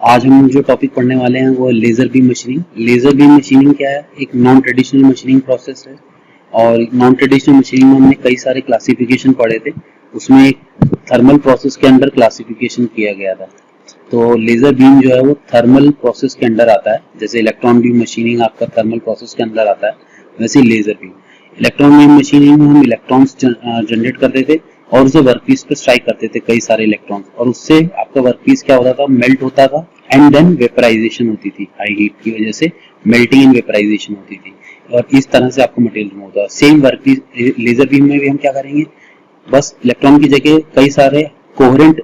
आज हम जो टॉपिक पढ़ने वाले हैं वो है laser beam machining. Laser beam machining क्या है? एक नॉन ट्रेडिशनल मशीनिंग प्रोसेस है और नॉन ट्रेडिशनल मशीनिंग में हमने कई सारे क्लासिफिकेशन पढ़े थे। उसमें एक थर्मल प्रोसेस के अंडर क्लासिफिकेशन किया गया था। तो लेजर बीम जो है वो थर्मल प्रोसेस के अंडर आता है। जैसे इलेक्ट्रॉन बीम मशीनिंग आपका थर्मल प्रोसेस के अंदर आता है, वैसे laser beam. Electron beam machining में हम इलेक्ट्रॉन्स जनरेट करते थे और उसे वर्कपीस पे स्ट्राइक करते थे, कई सारे इलेक्ट्रॉन्स, और उससे आपका वर्कपीस क्या होता था? मेल्ट होता था एंड देन वेपराइजेशन होती थी। हाई हीट की वजह से मेल्टिंग एंड वेपराइजेशन होती थी और इस तरह से आपको मटेरियल रिमूव होता है। सेम वर्कपीस लेजर बीम में भी हम क्या करेंगे? बस इलेक्ट्रॉन की जगह कई सारे कोहेरेंट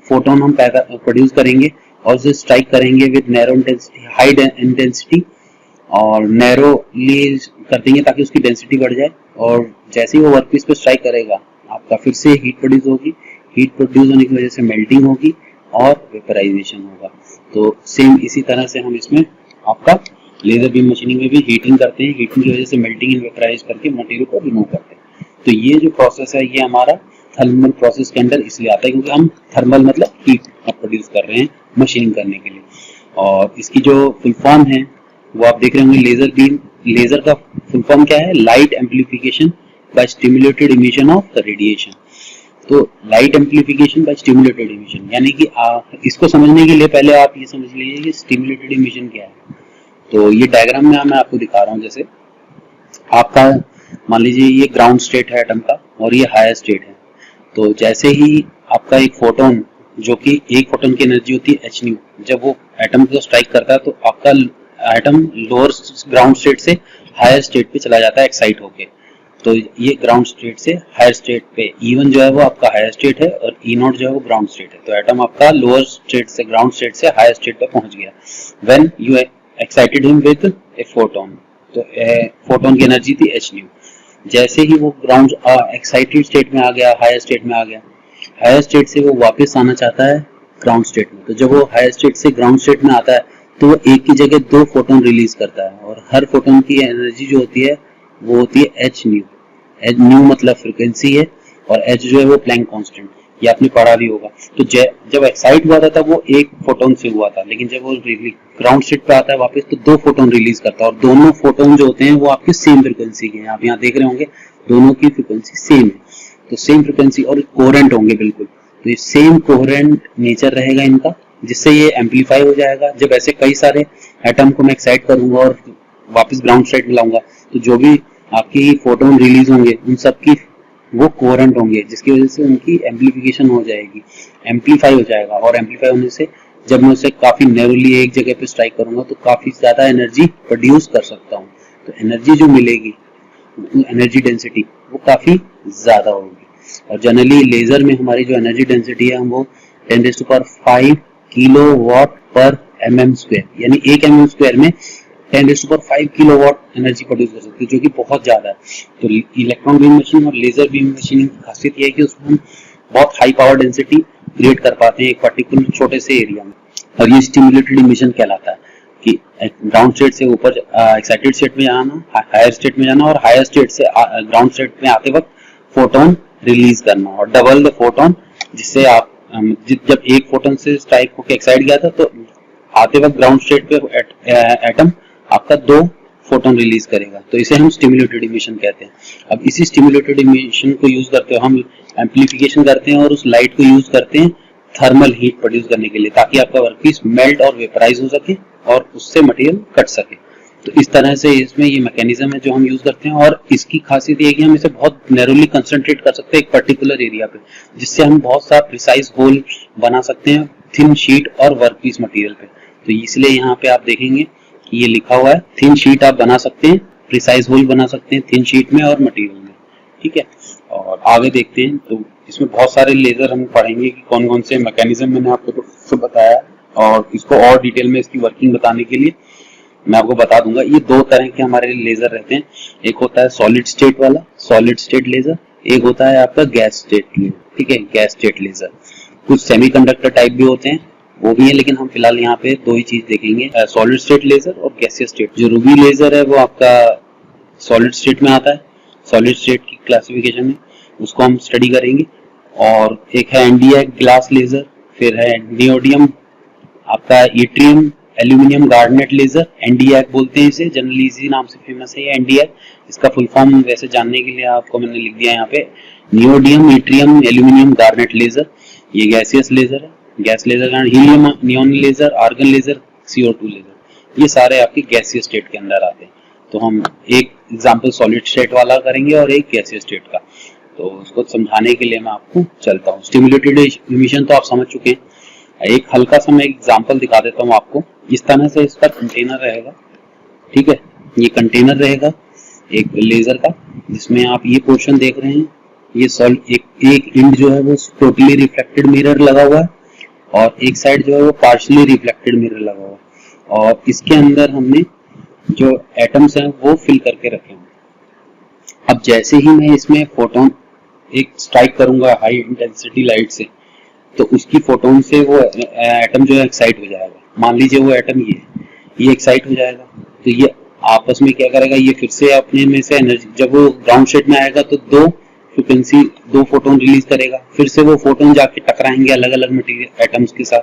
फोटोन हम प्रोड्यूस करेंगे और उसे स्ट्राइक करेंगे with narrow intensity, high intensity, और नैरोली कर देंगे ताकि उसकी डेंसिटी बढ़ जाए। और जैसे ही वो वर्कपीस पे स्ट्राइक करेगा आपका फिर से हीट प्रोड्यूस होगी। हीट प्रोड्यूस होने की वजह से मेल्टिंग होगी और वेपराइजेशन होगा। तो सेम इसी तरह से हम इसमें आपका लेजर बीम मशीनिंग में भी हीटिंग करते हैं। हीटिंग की वजह से मेल्टिंग एंड वेपराइज करके मटेरियल को रिमूव करते हैं। तो ये जो प्रोसेस है ये हमारा थर्मल प्रोसेस के अंदर इसलिए आता है क्योंकि हम थर्मल मतलब हीट प्रोड्यूस कर रहे हैं मशीनिंग करने के लिए। और इसकी जो फुल फॉर्म है वो आप देख रहे होंगे, लेजर बीम। लेजर का फुल फॉर्म क्या है? Light amplification by stimulated emission of the radiation. तो light amplification by stimulated emission, यानी कि इसको समझने के लिए पहले आप ये समझ लीजिए कि स्टिमुलेटेड इमिशन क्या है। तो ये डायग्राम में मैं आपको दिखा रहा हूँ। जैसे आपका मान लीजिए ये ग्राउंड स्टेट है एटम का और ये हायर स्टेट है। तो जैसे ही आपका एक फोटोन, जो कि एक फोटोन की एनर्जी होती है एच न्यू, जब वो एटम को स्ट्राइक करता है तो आपका एटम लोअर ग्राउंड स्टेट से हायर स्टेट पे चला जाता है एक्साइट होके। तो ये ग्राउंड स्टेट से हायर स्टेट पे, E1 जो है वो आपका हायर स्टेट है और E0 जो है वो ग्राउंड स्टेट है। तो एटम आपका लोअर स्टेट से, ग्राउंड स्टेट से हायर स्टेट पे पहुंच गया when you excited him with a photon. तो फोटोन की एनर्जी थी एच न्यू। जैसे ही वो ग्राउंड एक्साइटेड स्टेट में आ गया, हायर स्टेट में आ गया, हायर स्टेट से वो वापस आना चाहता है ग्राउंड स्टेट में। तो जब वो हायर स्टेट से ग्राउंड स्टेट में आता है तो वो एक की जगह दो फोटोन रिलीज करता है और हर फोटोन की एनर्जी जो होती है वो होती है एच न्यू। एच न्यू मतलब फ्रीक्वेंसी है और एच जो है वो प्लैंक कांस्टेंट, ये आपने पढ़ा भी होगा। तो जब एक्साइट हुआ था तब वो एक फोटोन से हुआ था, लेकिन जब वो ग्राउंड स्टेट पे आता है वापस तो दो फोटोन रिलीज करता है और दोनों फोटोन जो होते हैं वो आपके सेम फ्रीक्वेंसी के हैं। आप यहाँ देख रहे होंगे दोनों की फ्रीक्वेंसी सेम है। तो सेम फ्रीक्वेंसी और कोहेरेंट होंगे बिल्कुल। तो ये सेम कोहेरेंट नेचर रहेगा इनका, जिससे ये एम्पलीफाई हो जाएगा। जब ऐसे कई सारे एटम को मैं एक्साइट करूंगा और वापस ग्राउंड स्टेट में लाऊंगा तो जो भी आपकी फोटोन रिलीज होंगे उन सब की वो कोहेरेंट होंगे, जिसकी वजह से उनकी एम्पलीफिकेशन हो जाएगी, एम्पलीफाई हो जाएगा। और एम्पलीफाई होने से जब मैं उसे काफी नैरोली एक जगह पे स्ट्राइक करूंगा तो काफी ज्यादा एनर्जी प्रोड्यूस कर सकता हूँ। तो एनर्जी जो मिलेगी, एनर्जी डेंसिटी, वो काफी ज्यादा होगी। और जनरली लेजर में हमारी जो एनर्जी डेंसिटी है हम वो 10⁵ किलो वाट पर mm स्क्वायर, यानी 1 mm स्क्वायर में 10⁵ किलो वाट एनर्जी प्रोड्यूस कर सकती है, जो कि बहुत ज्यादा है। तो इलेक्ट्रॉन बीम मशीन और लेजर बीम मशीनिंग की खासियत यह है कि उसमें हम बहुत हाई पावर डेंसिटी क्रिएट कर पाते हैं एक पर्टिकुलर छोटे से एरिया में। और ये स्टिमुलेटेड इमिशन कहलाता है कि ग्राउंड स्टेट से ऊपर एक्साइटेड स्टेट में जाना, हायर स्टेट में जाना, और हायर स्टेट से ग्राउंड स्टेट में आते वक्त फोटोन रिलीज करना और डबल द फोटोन, जिससे आप जब एक फोटोन से स्ट्राइक होकर एक्साइट गया था तो आते वक्त ग्राउंड स्टेट पे एटम आपका दो फोटोन रिलीज करेगा। तो इसे हम स्टिमुलेटेड इमिशन कहते हैं। अब इसी स्टिमुलेटेड इमिशन को यूज करते हुए हम एम्प्लीफिकेशन करते हैं और उस लाइट को यूज करते हैं थर्मल हीट प्रोड्यूस करने के लिए, ताकि आपका वर्कपीस मेल्ट और वेपराइज हो सके और उससे मटेरियल कट सके। तो इस तरह से इसमें ये मैकेनिज्म है जो हम यूज करते हैं। और इसकी खासियत ये है कि हम इसे बहुत नैरोली कंसंट्रेट कर सकते हैं एक पर्टिकुलर एरिया पे, जिससे हम बहुत सा प्रिसाइज होल बना सकते हैं थिन शीट और वर्कपीस मटेरियल पे। तो इसलिए यहाँ पे आप देखेंगे कि ये लिखा हुआ है, थिन शीट आप बना सकते हैं, प्रिसाइज होल बना सकते हैं थिन शीट में और मटेरियल में। ठीक है, और आगे देखते हैं। तो इसमें बहुत सारे लेजर हम पढ़ेंगे कि कौन कौन से मैकेनिज्म मैंने आपको तो बताया, और इसको और डिटेल में इसकी वर्किंग बताने के लिए मैं आपको बता दूंगा। ये दो तरह के हमारे लेजर रहते हैं। एक होता है सॉलिड स्टेट वाला, सॉलिड स्टेट लेजर। एक होता है आपका गैस स्टेट लेजर। ठीक है, गैस स्टेट लेजर। कुछ सेमीकंडक्टर टाइप भी होते हैं, वो भी है, लेकिन हम फिलहाल यहाँ पे दो ही चीज देखेंगे, सॉलिड स्टेट लेजर और गैसियस स्टेट। जो रूबी लेजर है वो आपका सॉलिड स्टेट में आता है, सॉलिड स्टेट की क्लासिफिकेशन में, उसको हम स्टडी करेंगे। और एक है एनडीआई ग्लास लेजर, फिर है नियोडियम आपका इट्रियम एल्यूमिनियम गार्नेट लेजर, एनडीएक बोलते हैं इसे, जनरली इसी नाम से फेमस है ये एनडीएक। इसका फुल फॉर्म वैसे जानने के लिए आपको मैंने लिख दिया यहाँ पे, neodymium yttrium aluminium garnet laser. ये गैसियस लेजर है, gas laser, helium neon laser, argon laser, CO2 laser, ये सारे आपके गैसियस स्टेट के अंदर आते हैं। तो हम एक एग्जांपल सॉलिड स्टेट वाला करेंगे और एक गैसियस स्टेट का, तो उसको समझाने के लिए मैं आपको चलता हूँ। स्टिमुलेटेड इमिशन तो आप समझ चुके हैं, एक हल्का सा मैं एग्जांपल दिखा देता हूँ आपको। इस तरह से इसका कंटेनर रहेगा, ठीक है, ये कंटेनर रहेगा एक लेजर का, जिसमें आप ये पोर्शन देख रहे हैं, ये एक एंड जो है वो टोटली रिफ्लेक्टेड मिरर लगा हुआ है और एक साइड जो है वो पार्शियली रिफ्लेक्टेड मिरर लगा हुआ है, और इसके अंदर हमने जो एटम्स हैं वो फिल करके रखे हैं। अब जैसे ही मैं इसमें फोटोन एक स्ट्राइक करूंगा हाई इंटेंसिटी लाइट से, तो उसकी फोटोन से वो एटम जो है एक्साइट हो जाएगा। मान लीजिए वो एटम ये एक्साइट हो जाएगा, तो ये आपस में क्या करेगा, ये फिर से अपने में से एनर्जी, जब वो ग्राउंड स्टेट में आएगा तो दो फोटोन रिलीज करेगा, फिर से वो फोटोन जाके टकराएंगे अलग अलग मटेरियल एटम्स के साथ,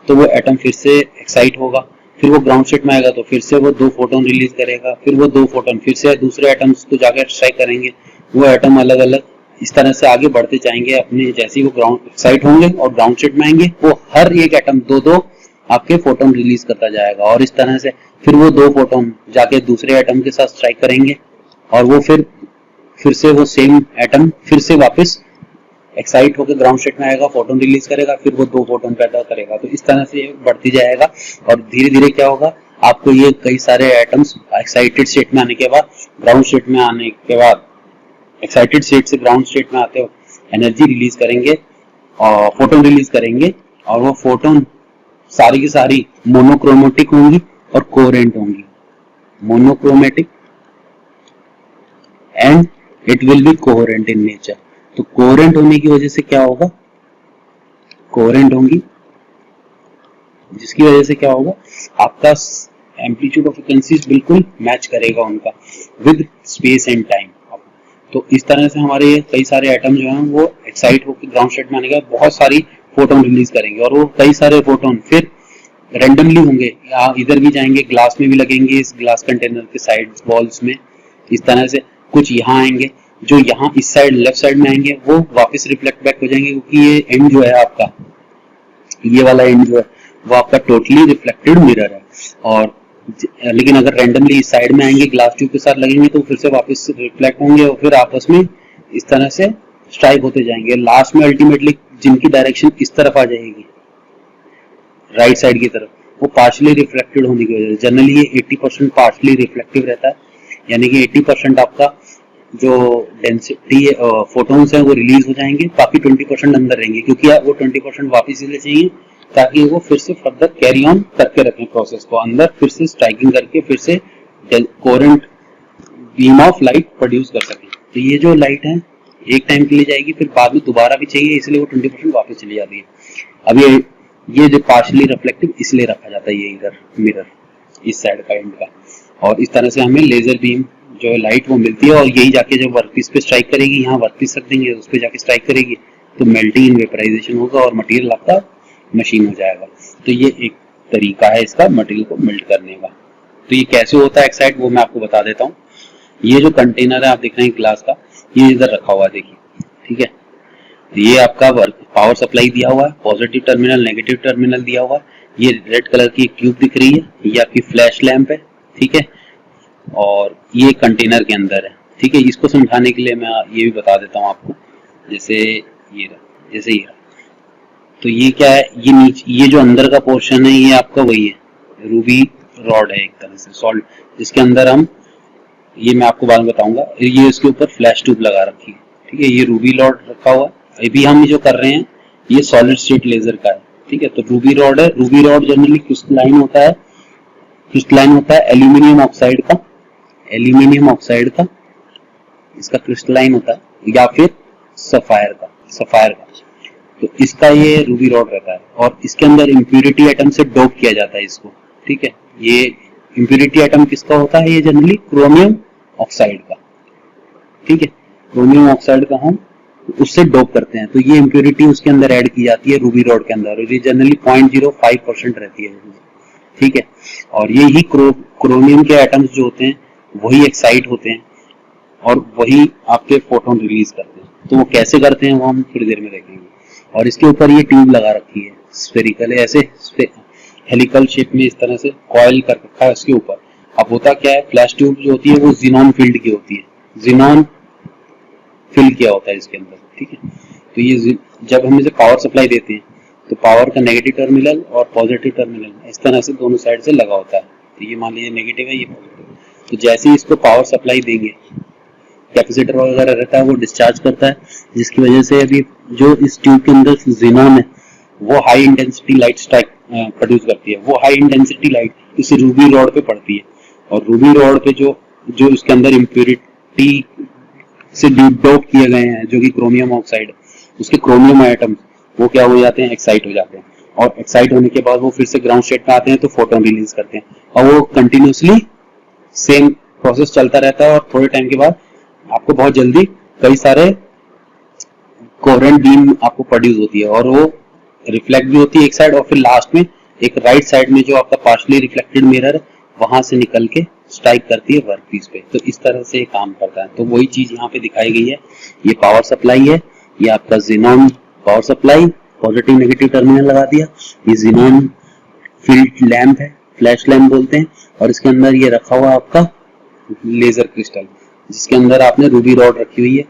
तो वो एटम फिर से एक्साइट होगा, फिर वो ग्राउंड स्टेट में आएगा तो फिर से वो 2 फोटोन रिलीज करेगा, फिर वो 2 फोटोन फिर से दूसरे एटम्स को जाकर स्ट्राइक करेंगे, वो एटम अलग अलग इस तरह से आगे बढ़ते जाएंगे अपने, जैसे ही वो ग्राउंड एक्साइट होंगे और ग्राउंड स्टेट में आएंगे, वो हर एक एटम 2-2 आपके फोटोन रिलीज करता जाएगा, और इस तरह से फिर वो 2 फोटोन जाके दूसरे एटम के साथ स्ट्राइक करेंगे, और वो फिर से वो सेम एटम फिर से वापस एक्साइट होकर ग्राउंड स्टेट में आएगा, फोटोन रिलीज करेगा, फिर वो 2 फोटोन पैदा करेगा। तो इस तरह से बढ़ती जाएगा, और धीरे धीरे क्या होगा, आपको ये कई सारे एटम्स एक्साइटेड स्टेट में आने के बाद, ग्राउंड स्टेट में आने के बाद, एक्साइटेड स्टेट से ग्राउंड स्टेट में आते हो एनर्जी रिलीज करेंगे और फोटोन रिलीज करेंगे, और वो फोटोन सारी की सारी मोनोक्रोमेटिक होंगी और कोहेरेंट होंगी। Monochromatic and it will be coherent in nature. तो कोहेरेंट होने की वजह से क्या होगा, कोहेरेंट होंगी, जिसकी वजह से क्या होगा, आपका एम्पलीट्यूड ऑफ फ्रीक्वेंसीज बिल्कुल मैच करेगा उनका विद स्पेस एंड टाइम। तो इस तरह से हमारे कई सारे एटम जो हैं वो एक्साइट होकर ग्राउंड स्टेट में आने के बाद बहुत सारी फोटोन रिलीज करेंगे, और वो कई सारे फोटोन फिर रैंडमली होंगे, इधर भी जाएंगे, ग्लास में भी लगेंगे, इस ग्लास कंटेनर के साइड वॉल्स में, इस तरह से कुछ यहाँ आएंगे, जो यहाँ इस साइड लेफ्ट साइड में आएंगे वो वापस रिफ्लेक्ट बैक हो जाएंगे, क्योंकि ये एंड जो है आपका, ये वाला एंड जो है वो आपका टोटली रिफ्लेक्टेड मिरर है। और लेकिन अगर रैंडमली इस साइड में आएंगे, ग्लास ट्यूब के साथ लगेंगे, तो फिर से वापस रिफ्लेक्ट होंगे और फिर आपस में इस तरह से स्ट्राइक होते जाएंगे। लास्ट में अल्टीमेटली जिनकी डायरेक्शन इस तरफ आ जाएगी, राइट साइड की तरफ, वो पार्शियली रिफ्लेक्टेड होने की वजह से, जनरली ये 80% पार्शियली रिफ्लेक्टिव रहता है, यानी कि 80% आपका जो डेंसिटी फोटोन्स है वो रिलीज हो जाएंगे, बाकी 20% अंदर रहेंगे, क्योंकि वो 20% वापस इसलिए चाहिए ताकि वो फिर से फर्दर कैरी ऑन करके रखें प्रोसेस को, अंदर फिर से स्ट्राइकिंग करके फिर से coherent beam of light produce कर सकें। तो ये जो लाइट है एक टाइम के लिए जाएगी, फिर बाद में दोबारा भी चाहिए, इसलिए वो 20% वापस चली जाती है। अब ये जो पार्शियली रिफ्लेक्टिव इसलिए रखा जाता है ये इधर मिरर इस साइड का एंड का, और इस तरह से हमें लेजर बीम जो है लाइट वो मिलती है, और यही जाके जब वर्कपीस पे स्ट्राइक करेगी, यहाँ वर्कपीस रख देंगे उस पे जाके स्ट्राइक करेगी, तो मेल्टिंग इन वेपराइजेशन होगा और मटेरियल आपका मशीन हो जाएगा। तो ये एक तरीका है इसका मटेरियल को मेल्ट करने का। तो ये कैसे होता है एक्साइट, वो मैं आपको बता देता हूँ। ये जो कंटेनर है आप देख रहे हैं ग्लास का, ये इधर रखा हुआ है, देखिए, ठीक है, ये आपका पावर सप्लाई दिया हुआ है, पॉजिटिव टर्मिनल नेगेटिव टर्मिनल दिया हुआ है, ये रेड कलर की ट्यूब दिख रही है, ये आपकी फ्लैश लैंप है, ठीक है, और ये कंटेनर के अंदर है, ठीक है। इसको समझाने के लिए मैं ये भी बता देता हूँ आपको, जैसे ये तो ये क्या है, ये नीचे ये जो अंदर का पोर्शन है ये आपका वही है, रूबी रॉड है एक तरह से सॉल्ट, जिसके अंदर हम, ये मैं आपको बाद में बताऊंगा, ये इसके ऊपर फ्लैश ट्यूब लगा रखी है, ठीक है, ये रूबी रॉड रखा हुआ है। अभी हम जो कर रहे हैं ये सॉलिड स्टेट लेजर का है, ठीक है। तो रूबी रॉड है, रूबी रॉड जनरली क्रिस्टलाइन होता है एल्यूमिनियम ऑक्साइड का, इसका क्रिस्टलाइन होता है, या फिर सफायर का, तो इसका ये रूबी रॉड रहता है, और इसके अंदर इम्प्यूरिटी एटम से डोप किया जाता है इसको, ठीक है। ये इम्प्यूरिटी एटम किसका होता है, ये जनरली क्रोमियम ऑक्साइड का, ठीक है, क्रोमियम ऑक्साइड का हम उससे डोप करते हैं, तो ये इम्प्योरिटी उसके अंदर ऐड की जाती है रूबी रॉड के अंदर, और ये जनरली 0.05% रहती है, ठीक है। और ये ही क्रोमियम के एटम्स जो होते हैं वही एक्साइट होते हैं और वही आपके फोटोन रिलीज करते हैं। तो वो कैसे करते हैं वो हम थोड़ी देर में देखेंगे। और इसके ऊपर ये ट्यूब लगा रखी है स्फेरिकल, ऐसे हेलिकल शेप में इस तरह से कॉइल कर रखा है उसके ऊपर। अब होता क्या है, फ्लैश ट्यूब जो होती है वो जिनॉन फील्ड की होती है, जिनॉन फिल किया होता है इसके अंदर, ठीक है। तो ये जब हम इसे पावर सप्लाई देते हैं तो पावर का नेगेटिव टर्मिनल और पॉजिटिव टर्मिनल इस तरह से दोनों साइड से लगा होता है। तो ये मान लीजिए नेगेटिव है, ये पॉजिटिव। तो जैसे ही इसको पावर सप्लाई देंगे, कैपेसिटर वगैरह रहता है वो डिस्चार्ज करता है, जिसकी वजह से अभी जो इस ट्यूब के अंदर जिनॉन है वो high intensity light strike produce करती है। वो हाई इंटेंसिटी लाइट इस रूबी रॉड पे पड़ती है, और रूबी रॉड पे जो इसके अंदर इम्प्योरिटी से डोप किए गए हैं जो कि क्रोमियम ऑक्साइड, उसके क्रोमियम एटम वो क्या हो जाते हैं, एक्साइट हो जाते हैं। और एक्साइट होने के बाद वो फिर से ग्राउंड स्टेट में आते हैं तो फोटोन रिलीज करते हैं, और वो कंटिन्यूसली सेम प्रोसेस चलता रहता है। और थोड़े टाइम के बाद आपको बहुत जल्दी कई सारे कोहेरेंट बीम आपको प्रोड्यूस होती है, और वो रिफ्लेक्ट भी होती है एक साइड, और फिर लास्ट में एक राइट साइड में जो आपका पार्शली रिफ्लेक्टेड मिरर वहां से निकल के स्ट्राइक करती है वर्कपीस पे। तो इस तरह से काम करता है। तो वही चीज यहाँ पे दिखाई गई है। ये पावर सप्लाई है, ये आपका xenon power supply, positive negative terminal लगा दिया। ये जिनॉन फील्ड लैंप है, फ्लैश लैंप बोलते हैं, और इसके अंदर ये रखा हुआ आपका लेजर क्रिस्टल, जिसके अंदर आपने रूबी रॉड रखी हुई है।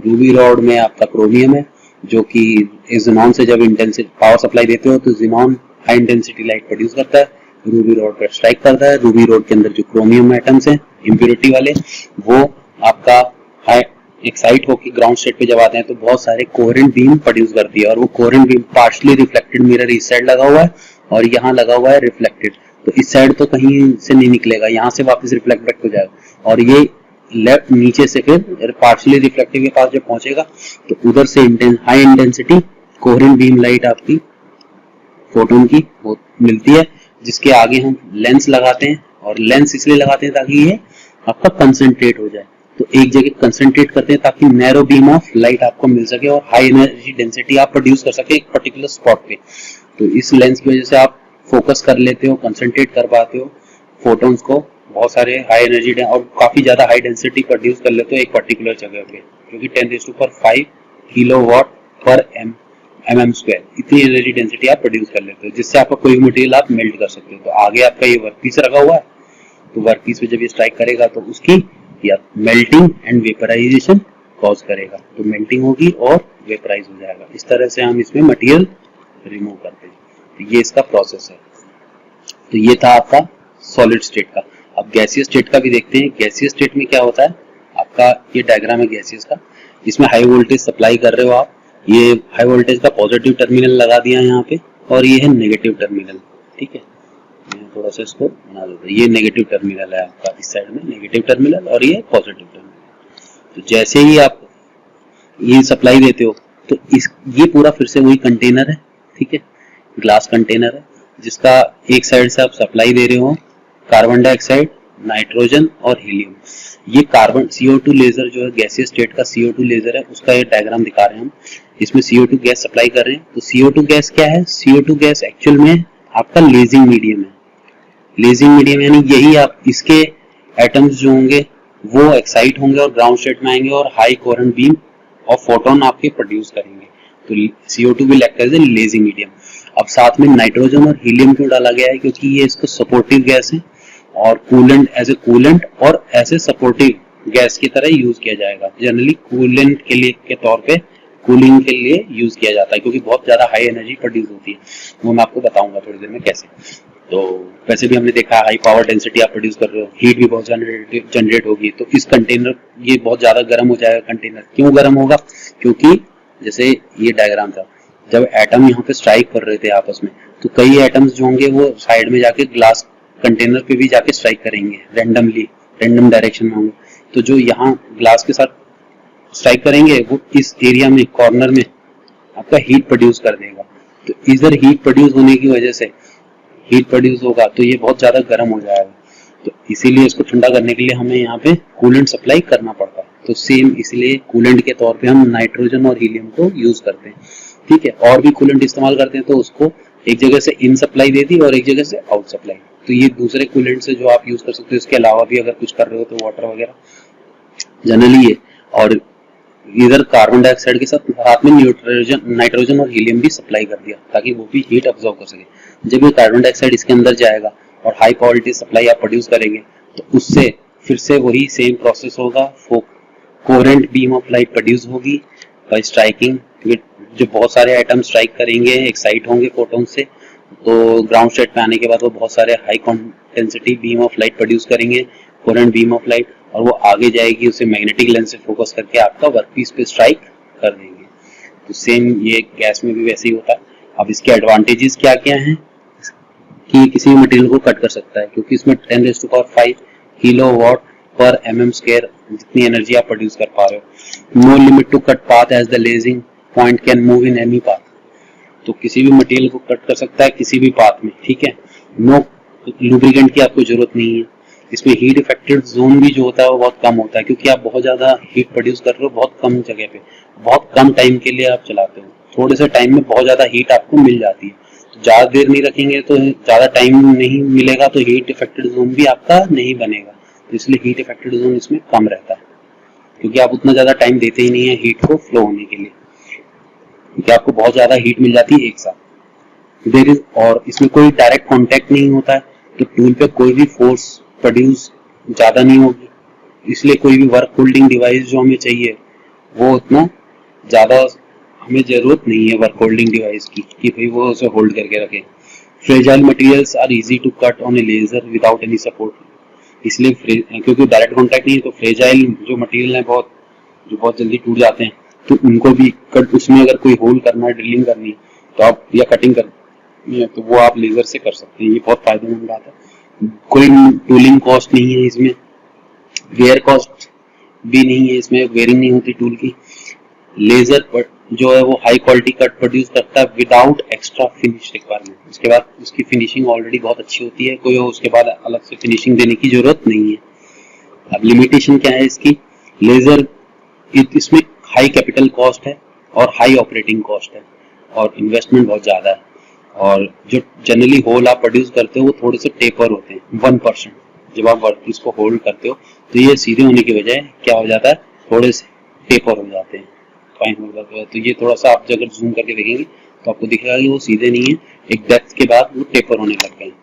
रूबी रॉड में आपका क्रोमियम है, जो कि जिनॉन से जब इंटेंसिटी पावर सप्लाई देते हो तो xenon high intensity light produce करता है, रूबी रॉड पर स्ट्राइक करता है। रूबी रॉड के अंदर जो क्रोमियम एटम्स हैं इम्प्योरिटी वाले, वो आपका हाई एक्साइट होकर ग्राउंड स्टेट पे जब आते हैं तो बहुत सारे कोहेरेंट बीम प्रोड्यूस करती है, और वो coherent beam partially reflected mirror इस साइड लगा हुआ है और यहाँ लगा हुआ है रिफ्लेक्टेड। तो इस साइड तो कहीं से नहीं निकलेगा, यहाँ से वापस रिफ्लेक्ट बैक हो जाएगा, और ये लेफ्ट नीचे से फिर पार्शली रिफ्लेक्टिव के पास जब पहुंचेगा तो उधर से high intensity coherent beam light आपकी फोटोन की वो मिलती है, जिसके आगे हम लेंस लगाते हैं। और लेंस इसलिए लगाते हैं ताकि ये आपका कंसंट्रेट हो जाए। तो एक जगह कंसंट्रेट करते हैं ताकि नैरो बीम ऑफ लाइट आपको मिल सके और हाई एनर्जी डेंसिटी आप प्रोड्यूस कर सके एक पर्टिकुलर स्पॉट पे। तो इस लेंस की वजह से आप फोकस कर लेते हो, कंसंट्रेट कर पाते हो फोटोन्स को, बहुत सारे हाई एनर्जी और काफी ज्यादा हाई डेंसिटी प्रोड्यूस कर लेते हो एक पर्टिकुलर जगह पे, जो कि 10⁵ किलोवाट पर mm स्क्वायर इतनी एनर्जी डेंसिटी आप प्रोड्यूस कर लेते हो, जिससे आपका कोई मटेरियल आप मेल्ट कर सकते हो। तो आगे आपका ये वर्कपीस रखा हुआ है, तो वर्कपीस पे जब ये स्ट्राइक करेगा तो उसकी या मेल्टिंग एंड वेपराइजेशन कॉज करेगा, तो मेल्टिंग होगी और वेपराइज हो जाएगा। इस तरह से हम इसमें मटेरियल रिमूव करते हैं। तो ये इसका प्रोसेस है। तो ये था आपका सॉलिड स्टेट का। अब गैसियस स्टेट का भी देखते हैं। गैसियस स्टेट में क्या होता है, आपका ये डायग्राम है गैसियस का, इसमें हाई वोल्टेज सप्लाई कर रहे हो आप। ये हाई वोल्टेज का पॉजिटिव टर्मिनल लगा दिया यहाँ पे, और ये है नेगेटिव टर्मिनल, ठीक है। मैं थोड़ा सा इसको बना देता हूँ। ये नेगेटिव टर्मिनल है आपका, इस साइड में नेगेटिव टर्मिनल और ये पॉजिटिव टर्मिनल। तो जैसे ही आप ये सप्लाई देते हो तो ये पूरा फिर से वही कंटेनर है, ठीक है, ग्लास कंटेनर है, जिसका एक साइड से आप सप्लाई दे रहे हो कार्बन डाइऑक्साइड, नाइट्रोजन और हीलियम। ये कार्बन CO2 लेजर जो है गैसियस स्टेट का CO2 लेजर है, उसका ये डायग्राम दिखा रहे हैं हम। इसमें CO2 गैस सप्लाई कर रहे हैं। तो CO2 गैस क्या है, CO2 गैस एक्चुअल में आपका लेजिंग मीडियम है। लेजिंग मीडियम यानी यही आप इसके एटम्स जो होंगे वो एक्साइट होंगे और ग्राउंड स्टेट में आएंगे और हाई कोहेरेंट बीम और फोटोन आपके प्रोड्यूस करेंगे। तो CO2 will act as a lasing medium. अब साथ में नाइट्रोजन और हीलियम क्यों डाला गया है, क्योंकि ये इसको सपोर्टिव गैस है और कूलेंट एज ए कूलेंट और ऐसे सपोर्टिव गैस की तरह यूज किया जाएगा। जनरली कूलेंट के लिए के तौर पे कूलिंग के लिए यूज किया जाता है, क्योंकि बहुत ज्यादा हाई एनर्जी प्रोड्यूस होती है। वो मैं आपको बताऊंगा थोड़ी देर में कैसे। तो वैसे भी हमने देखा हाई पावर डेंसिटी आप प्रोड्यूस कर रहे हो, हीट भी बहुत जनरेट होगी। तो इस कंटेनर ये बहुत ज्यादा गर्म हो जाएगा। कंटेनर क्यों गर्म होगा, क्योंकि जैसे ये डायग्राम था, जब एटम यहाँ पे स्ट्राइक कर रहे थे आपस में, तो कई एटम्स जो होंगे वो साइड में जाके ग्लास कंटेनर पे भी जाके स्ट्राइक करेंगे रैंडमली, रैंडम डायरेक्शन में होंगे। तो जो यहाँ ग्लास के साथ स्ट्राइक करेंगे वो इस एरिया में कॉर्नर में आपका हीट प्रोड्यूस कर देगा। तो इधर हीट प्रोड्यूस होने की वजह से हीट प्रोड्यूस होगा तो ये बहुत ज्यादा गर्म हो जाएगा। तो इसीलिए इसको ठंडा करने के लिए हमें यहाँ पे कूलेंट सप्लाई करना पड़ता है। तो सेम इसलिए कूलेंट के तौर पे हम नाइट्रोजन और हीलियम को यूज करते हैं, ठीक है। और भी कूलेंट इस्तेमाल करते हैं तो उसको एक जगह से इन सप्लाई दे दी और एक जगह से आउट सप्लाई, तो ये दूसरे कूलेंट से जो आप यूज कर सकते हो। इसके अलावा भी अगर कुछ कर रहे हो तो वाटर वगैरह जनरली ये, और इधर कार्बन डाइऑक्साइड के साथ में नाइट्रोजन और हीलियम भी सप्लाई कर दिया ताकि वो भी हीट अब्सॉर्ब कर सके। जब ये कार्बन डाइऑक्साइड इसके अंदर जाएगा और हाई क्वालिटी सप्लाई आप प्रोड्यूस करेंगे तो उससे फिर से वही सेम प्रोसेस होगा, coherent beam of light produce होगी बाय स्ट्राइकिंग, जो बहुत सारे आइटम स्ट्राइक करेंगे, एक्साइट होंगे फोटोन से, तो ग्राउंड स्टेट पे आने के बाद वो बहुत सारे high intensity beam of light produce करेंगे, कोहेरेंट बीम ऑफ लाइट, और वो आगे जाएगी, उसे मैग्नेटिक लेंस से फोकस करके आपका वर्कपीस पे स्ट्राइक कर देंगे। तो सेम ये गैस में भी वैसे ही होता है। अब इसके एडवांटेजेस क्या क्या हैं कि किसी भी मटेरियल को कट कर सकता है, क्योंकि इसमें 10⁵ किलोवाट पर mm स्क्वायर जितनी एनर्जी आप प्रोड्यूस कर पा रहे हो। No limit to cut path as the lasing point can move in any path, तो किसी भी मटेरियल को कट कर सकता है किसी भी पाथ में, ठीक है। नो लुब्रिकेंट की आपको जरूरत नहीं है। इसमें हीट इफेक्टेड जोन भी जो होता है वो बहुत कम होता है, क्योंकि आप बहुत ज्यादा हीट प्रोड्यूस कर रहे हो बहुत कम जगह पे, बहुत कम टाइम के लिए आप चलाते हो, थोड़े से टाइम में बहुत ज्यादा हीट आपको मिल जाती है। तो ज्यादा देर नहीं रखेंगे तो ज्यादा टाइम नहीं मिलेगा तो हीट इफेक्टेड जोन भी आपका नहीं बनेगा, तो इसलिए हीट इफेक्टेड जोन इसमें कम रहता है, क्योंकि आप उतना ज्यादा टाइम देते ही नहीं है हीट को फ्लो होने के लिए, क्योंकि आपको बहुत ज्यादा हीट मिल जाती है एक साथ। देयर इज, और इसमें कोई डायरेक्ट कांटेक्ट नहीं होता है, तो टूल पे कोई भी फोर्स प्रोड्यूस ज्यादा नहीं होगी, इसलिए कोई भी वर्क होल्डिंग डिवाइस जो हमें चाहिए वो उतना ज्यादा हमें जरूरत नहीं है वर्क होल्डिंग डिवाइस की कि भाई वो उसे होल्ड करके रखे। Fragile materials are easy to cut on a laser without any support, इसलिए क्योंकि डायरेक्ट कांटेक्ट नहीं है तो फ्रेजाइल जो मटेरियल है जो बहुत जल्दी टूट जाते हैं, तो उनको भी कट, उसमें अगर कोई होल करना है, ड्रिलिंग करनी है तो आप, या कटिंग करनी है तो वो आप लेजर से कर सकते हैं। ये बहुत फायदेमंद बात है। कोई टूलिंग कॉस्ट नहीं है इसमें, वेयर कॉस्ट भी नहीं है इसमें, वेयरिंग नहीं होती टूल की। लेजर पर जो है वो हाई क्वालिटी कट प्रोड्यूस करता है विदाउट एक्स्ट्रा फिनिश रिक्वायरमेंट, उसके बाद उसकी फिनिशिंग ऑलरेडी बहुत अच्छी होती है, कोई उसके बाद अलग से फिनिशिंग देने की जरूरत नहीं है। अब लिमिटेशन क्या है इसकी, लेजर इसमें हाई कैपिटल कॉस्ट है और हाई ऑपरेटिंग कॉस्ट है और इन्वेस्टमेंट बहुत ज्यादा है, और जो जनरली होल आप प्रोड्यूस करते हो वो थोड़े से टेपर होते हैं 1%, जब आप वर्कपीस को होल्ड करते हो तो ये सीधे होने की बजाय क्या हो जाता है, थोड़े से टेपर हो जाते हैं, फाइन हो जाता है। तो ये थोड़ा सा आप अगर जूम करके देखेंगे तो आपको दिखेगा कि वो सीधे नहीं है, एक डेप्थ के बाद वो टेपर होने लग गए हैं।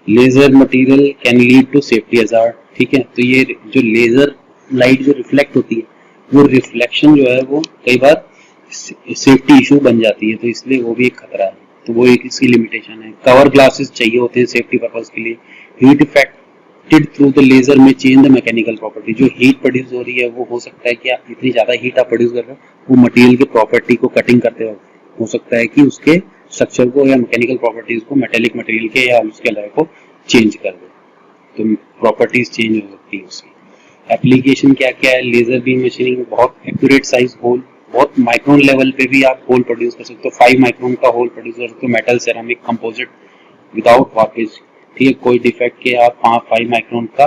Laser material can lead to safety hazard, ठीक है। तो ये जो लेजर लाइट जो रिफ्लेक्ट होती है वो रिफ्लेक्शन जो है वो कई बार सेफ्टी इशू बन जाती है, तो इसलिए वो भी एक खतरा है, तो वो एक इसकी लिमिटेशन है। कवर ग्लासेस चाहिए होते हैं सेफ्टी पर्पस के लिए। Heat effected through the laser में चेंज द मैकेनिकल प्रॉपर्टी, जो हीट प्रोड्यूस हो रही है वो हो सकता है कि आप इतनी ज्यादा हीट आप प्रोड्यूस कर रहे हो वो मटेरियल की प्रॉपर्टी को कटिंग करते हो सकता है कि उसके स्ट्रक्चर को या मैकेनिकल प्रॉपर्टीज को मेटेलिक मटेरियल के या उसके अलॉय को चेंज कर दे, तो प्रॉपर्टीज चेंज हो सकती है उसकी। एप्लीकेशन क्या क्या है, लेजर बीम मशीनिंग, बहुत एक्यूरेट साइज होल, बहुत माइक्रोन लेवल पे भी आप होल प्रोड्यूस कर सकते हो, 5 माइक्रोन का होल प्रोड्यूस कर सकते हो, मेटल सेरामिक कंपोजिट विदाउट वार्पेज, ठीक है। कोई डिफेक्ट के आप 5 माइक्रोन का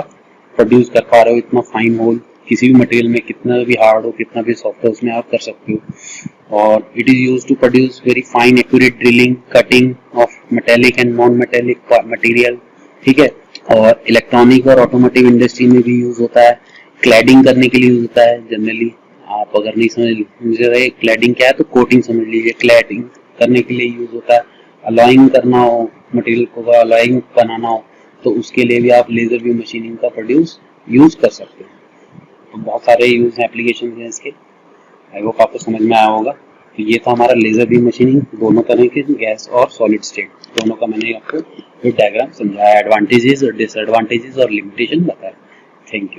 प्रोड्यूस कर पा रहे हो, इतना फाइन होल किसी भी मटेरियल में कितना भी हार्ड हो कितना भी सॉफ्ट हो उसमें आप कर सकते हो। और it is used to produce very fine accurate drilling cutting of metallic and non metallic material, ठीक है। और इलेक्ट्रॉनिक और ऑटोमोटिव इंडस्ट्री में भी यूज होता है, क्लैडिंग करने के लिए यूज होता है जनरली। आप अगर नहीं समझ रहे क्लैडिंग क्या है तो कोटिंग समझ लीजिए, क्लैडिंग करने के लिए यूज होता है। अलॉइंग करना हो मटेरियल को, अलॉइंग बनाना हो तो उसके लिए भी आप लेजर बीम मशीनिंग का प्रोड्यूस यूज कर सकते हैं। तो बहुत सारे यूज एप्लीकेशन हैं इसके, आई होप आपको समझ में आया होगा। तो ये था हमारा लेजर बीम मशीनिंग, दोनों तरह के गैस और सॉलिड स्टेट दोनों का मैंने आपको डायग्राम समझाया, एडवांटेजेस और डिसएडवांटेजेस और लिमिटेशन बताया। Thank you.